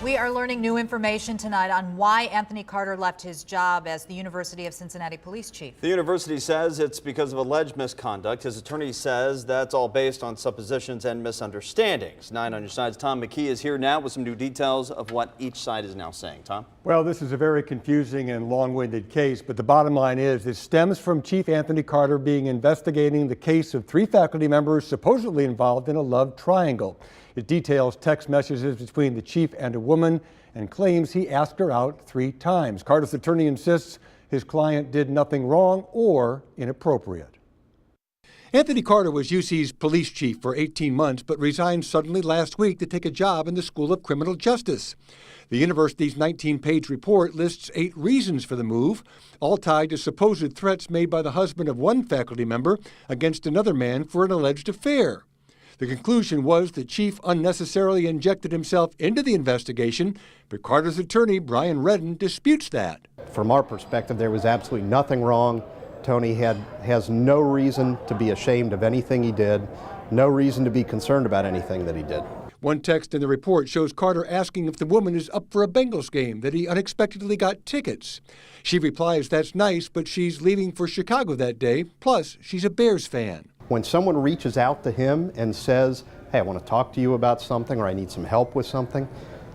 We are learning new information tonight on why Anthony Carter left his job as the University of Cincinnati police chief. The university says it's because of alleged misconduct. His attorney says that's all based on suppositions and misunderstandings. 9 on your side's Tom McKee is here now with some new details of what each side is now saying. Tom? Well, this is a very confusing and long-winded case, but the bottom line is it stems from Chief Anthony Carter being investigating the case of 3 faculty members supposedly involved in a love triangle. It details text messages between the chief and a woman and claims he asked her out 3 times. Carter's attorney insists his client did nothing wrong or inappropriate. Anthony Carter was UC's police chief for 18 months, but resigned suddenly last week to take a job in the School of Criminal Justice. The university's 19-page report lists 8 reasons for the move, all tied to supposed threats made by the husband of one faculty member against another man for an alleged affair. The conclusion was the chief unnecessarily injected himself into the investigation, but Carter's attorney, Brian Redden, disputes that. From our perspective, there was absolutely nothing wrong. Tony has no reason to be ashamed of anything he did, no reason to be concerned about anything that he did. One text in the report shows Carter asking if the woman is up for a Bengals game, that he unexpectedly got tickets. She replies, "That's nice, but she's leaving for Chicago that day, plus she's a Bears fan." When someone reaches out to him and says, "Hey, I want to talk to you about something," or "I need some help with something,"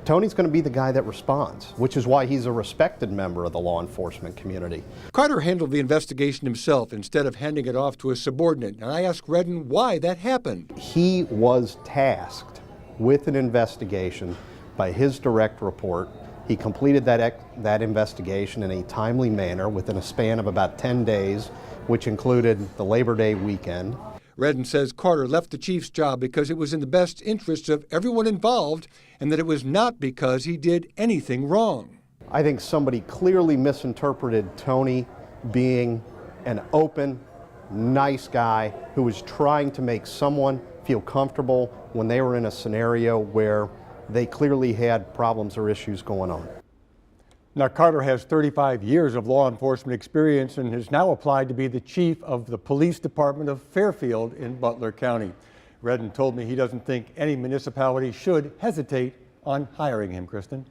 Tony's going to be the guy that responds, which is why he's a respected member of the law enforcement community. Carter handled the investigation himself instead of handing it off to a subordinate, and I asked Redden why that happened. He was tasked with an investigation by his direct report. He completed that investigation in a timely manner within a span of about 10 days, which included the Labor Day weekend. Redden says Carter left the chief's job because it was in the best interests of everyone involved and that it was not because he did anything wrong. I think somebody clearly misinterpreted Tony being an open, nice guy who was trying to make someone feel comfortable when they were in a scenario where they clearly had problems or issues going on. Now, Carter has 35 years of law enforcement experience and has now applied to be the chief of the police department of Fairfield in Butler County. Redden told me he doesn't think any municipality should hesitate on hiring him, Kristen.